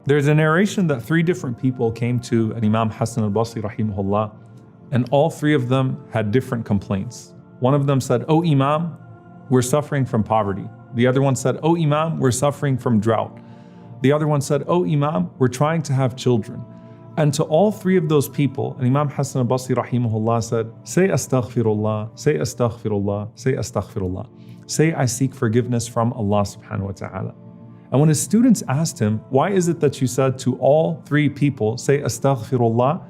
There's a narration that 3 different people came to an Imam Hassan al-Basri rahimahullah, and all 3 of them had different complaints. One of them said, "Oh Imam, we're suffering from poverty." The other one said, "Oh Imam, we're suffering from drought." The other one said, "Oh Imam, we're trying to have children." And to all 3 of those people, and Imam Hassan al-Basri rahimahullah said, "Say astaghfirullah, say astaghfirullah, say astaghfirullah. Say I seek forgiveness from Allah subhanahu wa ta'ala." And when his students asked him, "Why is it that you said to all 3 people, say astaghfirullah?"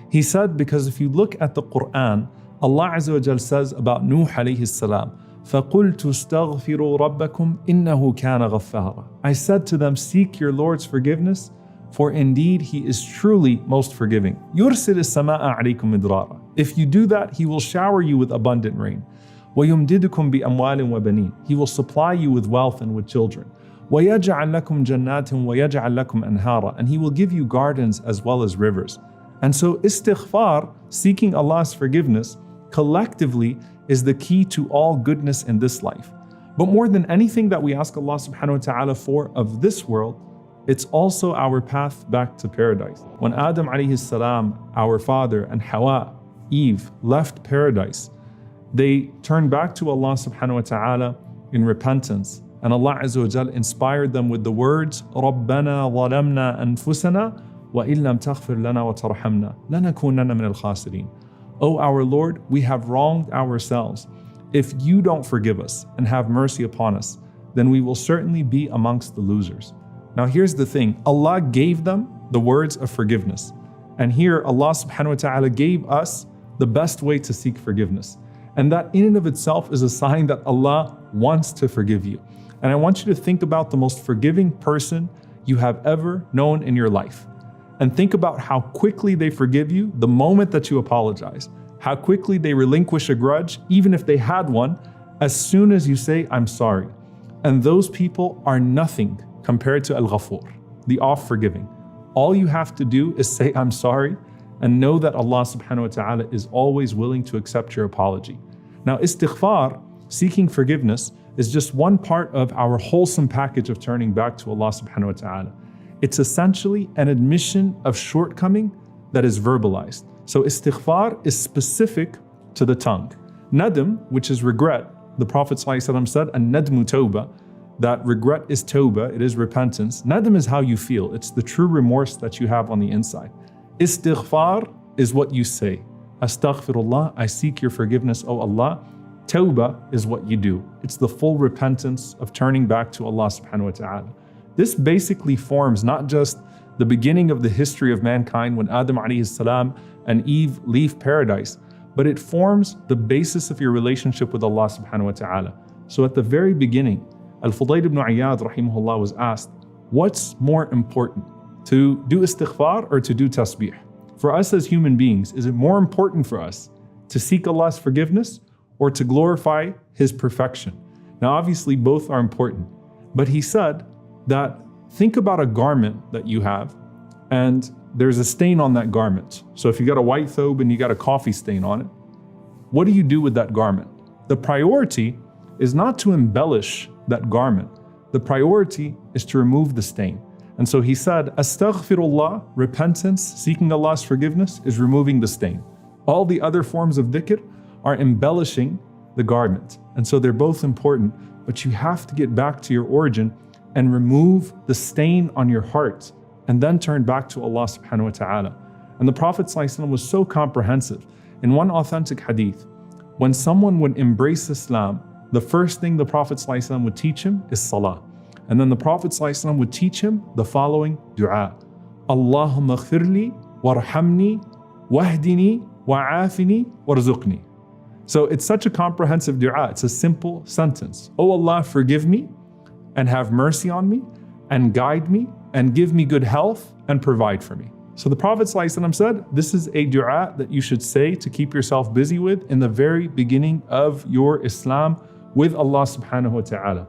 He said, because if you look at the Quran, Allah Azza wa Jal says about Nuh alayhi salam, فَقُلْتُ اسْتَغْفِرُوا رَبَّكُمْ إِنَّهُ كَانَ غَفَّارًا. I said to them, seek your Lord's forgiveness, for indeed He is truly most forgiving. يُرْسِلِ السَّمَاءَ عَلَيْكُمْ مِدْرَارًا. If you do that, He will shower you with abundant rain. وَيُمْدِدُكُمْ بِأَمْوَالٍ وَبَنِينَ. He will supply you with wealth and with children. وَيَجْعَلْ لَكُمْ جَنَّاتٍ وَيَجْعَلْ لَكُمْ أَنْهَارًا. And He will give you gardens as well as rivers. And so istighfar, seeking Allah's forgiveness, collectively is the key to all goodness in this life. But more than anything that we ask Allah subhanahu wa ta'ala for of this world, it's also our path back to paradise. When Adam alayhi salam, our father, and Hawa, Eve, left paradise, they turned back to Allah subhanahu wa ta'ala in repentance. And Allah Azza wa Jal inspired them with the words, رَبَّنَا ظَلَمْنَا أَنفُسَنَا وَإِن لَمْ تَغْفِرْ لَنَا وَتَرْحَمْنَا لَنَكُونَنَّ مِنَ الْخَاسِرِينَ. O our Lord, we have wronged ourselves. If you don't forgive us and have mercy upon us, then we will certainly be amongst the losers. Now here's the thing, Allah gave them the words of forgiveness. And here Allah subhanahu wa ta'ala gave us the best way to seek forgiveness. And that in and of itself is a sign that Allah wants to forgive you. And I want you to think about the most forgiving person you have ever known in your life. And think about how quickly they forgive you the moment that you apologize. How quickly they relinquish a grudge, even if they had one, as soon as you say, "I'm sorry." And those people are nothing compared to Al-Ghafur, the oft-forgiving. All you have to do is say, "I'm sorry," and know that Allah subhanahu wa ta'ala is always willing to accept your apology. Now, istighfar, seeking forgiveness, is just one part of our wholesome package of turning back to Allah subhanahu wa ta'ala. It's essentially an admission of shortcoming that is verbalized. So istighfar is specific to the tongue. Nadm, which is regret, the Prophet ﷺ said, "An-nadmu tawbah," that regret is tawbah, it is repentance. Nadm is how you feel, it's the true remorse that you have on the inside. Istighfar is what you say. Astaghfirullah, I seek your forgiveness, O Allah. Tawbah is what you do. It's the full repentance of turning back to Allah subhanahu wa ta'ala. This basically forms not just the beginning of the history of mankind when Adam alayhi salam and Eve leave paradise, but it forms the basis of your relationship with Allah subhanahu wa ta'ala. So at the very beginning, Al-Fudayl ibn Iyad rahimahullah was asked, what's more important, to do istighfar or to do tasbih? For us as human beings, is it more important for us to seek Allah's forgiveness or to glorify His perfection? Now obviously both are important, but he said that think about a garment that you have and there's a stain on that garment. So if you got a white thobe and you got a coffee stain on it, what do you do with that garment? The priority is not to embellish that garment. The priority is to remove the stain. And so he said, astaghfirullah, repentance, seeking Allah's forgiveness, is removing the stain. All the other forms of dhikr are embellishing the garment. And so they're both important, but you have to get back to your origin and remove the stain on your heart and then turn back to Allah subhanahu wa ta'ala. And the Prophet ﷺ was so comprehensive. In one authentic hadith, when someone would embrace Islam, the first thing the Prophet ﷺ would teach him is salah. And then the Prophet ﷺ would teach him the following du'a. Allahumma ghfirli warhamni wahdini wa'afini warzuqni. So it's such a comprehensive du'a. It's a simple sentence. Oh Allah, forgive me and have mercy on me and guide me and give me good health and provide for me. So the Prophet ﷺ said, this is a du'a that you should say to keep yourself busy with in the very beginning of your Islam with Allah subhanahu wa ta'ala.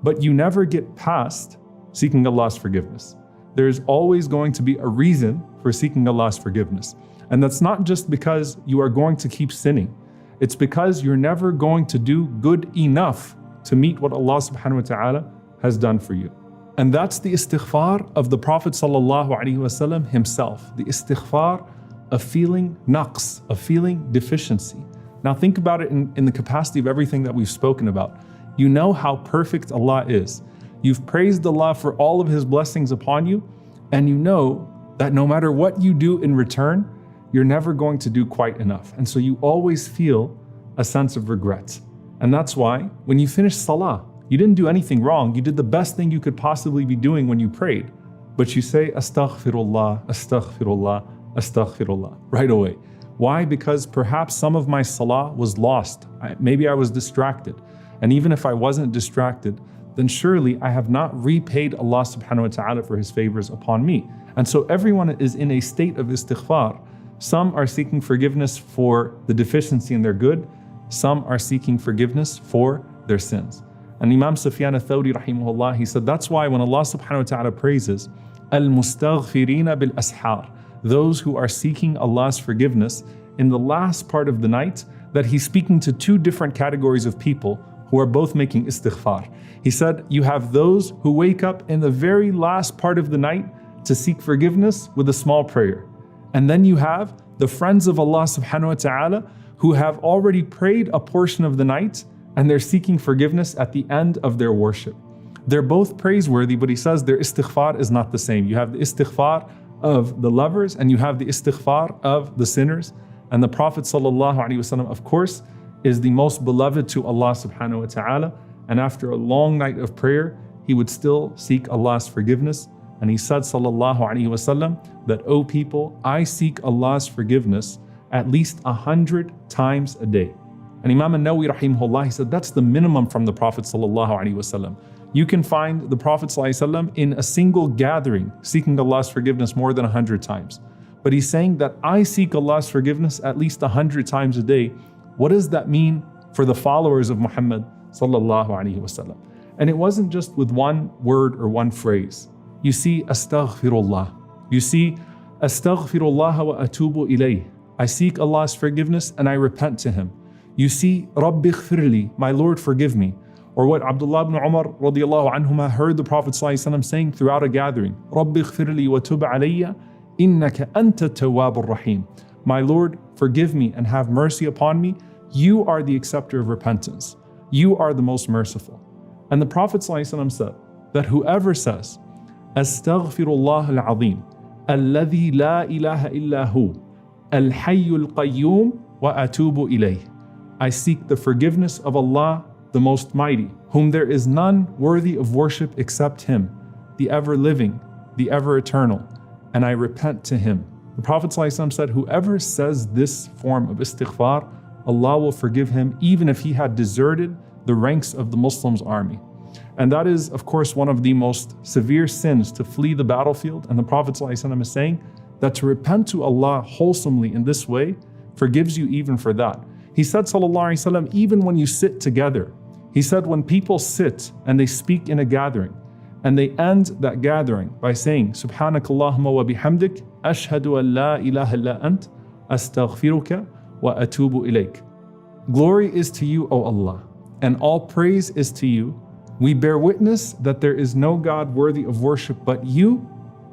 But you never get past seeking Allah's forgiveness. There's always going to be a reason for seeking Allah's forgiveness. And that's not just because you are going to keep sinning. It's because you're never going to do good enough to meet what Allah subhanahu wa ta'ala has done for you. And that's the istighfar of the Prophet ﷺ himself. The istighfar of feeling naqs, of feeling deficiency. Now think about it in the capacity of everything that we've spoken about. You know how perfect Allah is. You've praised Allah for all of His blessings upon you, and you know that no matter what you do in return, you're never going to do quite enough. And so you always feel a sense of regret. And that's why when you finish salah, you didn't do anything wrong. You did the best thing you could possibly be doing when you prayed. But you say, astaghfirullah, astaghfirullah, astaghfirullah, right away. Why? Because perhaps some of my salah was lost. Maybe I was distracted. And even if I wasn't distracted, then surely I have not repaid Allah subhanahu wa ta'ala for His favors upon me. And so everyone is in a state of istighfar. Some are seeking forgiveness for the deficiency in their good. Some are seeking forgiveness for their sins. And Imam Sufyan al-Thawri rahimahullah, he said that's why when Allah subhanahu wa ta'ala praises al-mustaghfirina bil-asḥār, those who are seeking Allah's forgiveness in the last part of the night, that He's speaking to two different categories of people who are both making istighfar. He said you have those who wake up in the very last part of the night to seek forgiveness with a small prayer. And then you have the friends of Allah subhanahu wa ta'ala who have already prayed a portion of the night and they're seeking forgiveness at the end of their worship. They're both praiseworthy, but he says their istighfar is not the same. You have the istighfar of the lovers and you have the istighfar of the sinners. And the Prophet ﷺ, of course, is the most beloved to Allah subhanahu wa ta'ala. And after a long night of prayer, he would still seek Allah's forgiveness. And he said, sallallahu alaihi wasallam, that, O people, I seek Allah's forgiveness at least 100 times a day. And Imam al-Nawawi rahimahullah, he said that's the minimum from the Prophet sallallahu alaihi wasallam. You can find the Prophet sallallahu alaihi wasallam in a single gathering seeking Allah's forgiveness more than 100 times. But he's saying that I seek Allah's forgiveness at least 100 times a day. What does that mean for the followers of Muhammad sallallahu alaihi wasallam? And it wasn't just with one word or one phrase. You see, astaghfirullah. You see, astaghfirullah wa atubu ilayh. I seek Allah's forgiveness and I repent to Him. You see, Rabbi ighfirli, my Lord forgive me. Or what Abdullah ibn Umar radiallahu anhuma heard the Prophet ﷺ saying throughout a gathering, Rabbi ighfirli wa tub alayya, innaka anta tawwabur rahim. My Lord, forgive me and have mercy upon me. You are the acceptor of repentance. You are the most merciful. And the Prophet ﷺ said that whoever says, Astaghfirullah al-azim, alladhi la ilaha illa hu, al-hayyul qayyum wa atubu ilayh. I seek the forgiveness of Allah, the Most Mighty, whom there is none worthy of worship except Him, the ever-living, the ever-eternal, and I repent to Him. The Prophet ﷺ said, whoever says this form of istighfar, Allah will forgive him even if he had deserted the ranks of the Muslims' army. And that is, of course, one of the most severe sins, to flee the battlefield. And the Prophet ﷺ is saying that to repent to Allah wholesomely in this way forgives you even for that. He said, sallallahu alaihi wasallam, even when you sit together, he said when people sit and they speak in a gathering and they end that gathering by saying, Subhanakallahumma wa bihamdik, ashhadu an la ilaha illa ant, astaghfiruka wa atubu ilayk. Glory is to you, O Allah, and all praise is to you. We bear witness that there is no God worthy of worship but you,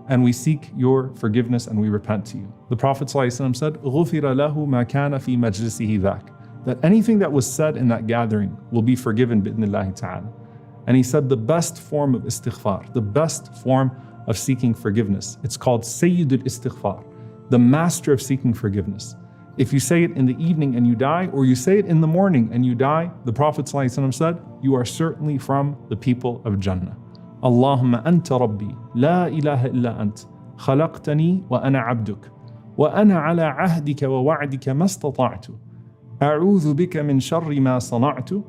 and we seek your forgiveness and we repent to you. The Prophet ﷺ said, غُفِرَ لَهُ مَا كَانَ فِي مَجْلِسِهِ ذَاك, that anything that was said in that gathering will be forgiven bi'idhnillahi ta'ala. And he said the best form of istighfar, the best form of seeking forgiveness, it's called Sayyidul Istighfār, the master of seeking forgiveness. If you say it in the evening and you die, or you say it in the morning and you die, the Prophet ﷺ said, you are certainly from the people of Jannah. Allahumma anta rabbi, la ilaha illa ant, khalaqtani wa ana abduk, wa ana ala ahdika wa wa'dika mastata'tu, a'udhu bika min sharri ma sana'tu,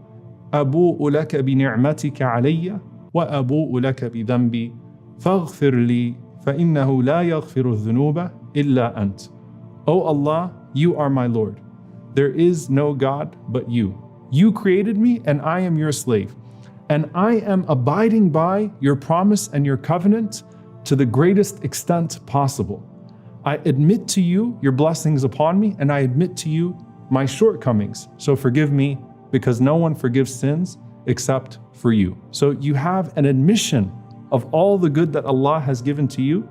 abu'u laka bi ni'matika alayya, wa abu'u laka bi dhanbi, faghfir li, fa innahu la yaghfiru dhunuba illa ant. O Allah, you are my Lord. There is no God but you. You created me and I am your slave. And I am abiding by your promise and your covenant to the greatest extent possible. I admit to you your blessings upon me, and I admit to you my shortcomings. So forgive me, because no one forgives sins except for you. So you have an admission of all the good that Allah has given to you,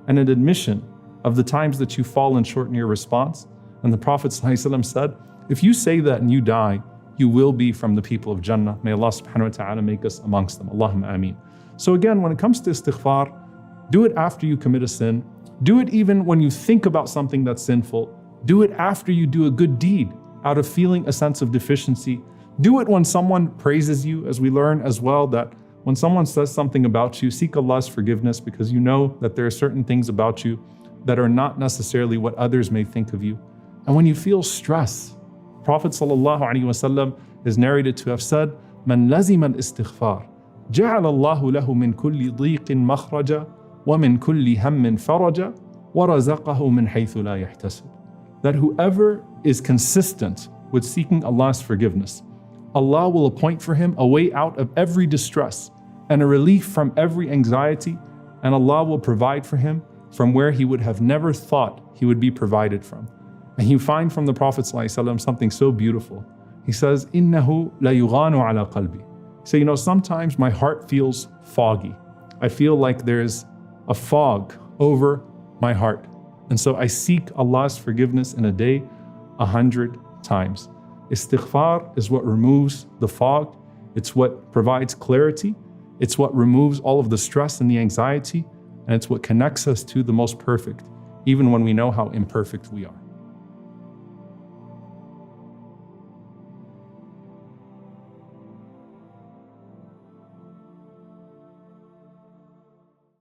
and an admission of the times that you've fallen short in your response. And the Prophet ﷺ said, if you say that and you die, you will be from the people of Jannah. May Allah subhanahu wa ta'ala make us amongst them. Allahumma ameen. So again, when it comes to istighfar, do it after you commit a sin. Do it even when you think about something that's sinful. Do it after you do a good deed out of feeling a sense of deficiency. Do it when someone praises you, as we learn as well that when someone says something about you, seek Allah's forgiveness, because you know that there are certain things about you that are not necessarily what others may think of you. And when you feel stress, Prophet ﷺ is narrated to have said, "Man lazima al-istighfar, ja'ala Allahu lahu min kulli dhiqin makhraja, wa min kulli hammin faraja, wa razaqahu min haythu la yahtasib." That whoever is consistent with seeking Allah's forgiveness, Allah will appoint for him a way out of every distress and a relief from every anxiety, and Allah will provide for him from where he would have never thought he would be provided from. And you find from the Prophet ﷺ something so beautiful. He says, "Innahu la yughanu ala qalbi." So sometimes my heart feels foggy. I feel like there's a fog over my heart. And so I seek Allah's forgiveness in a day 100 times. Istighfar is what removes the fog. It's what provides clarity. It's what removes all of the stress and the anxiety. And it's what connects us to the most perfect, even when we know how imperfect we are.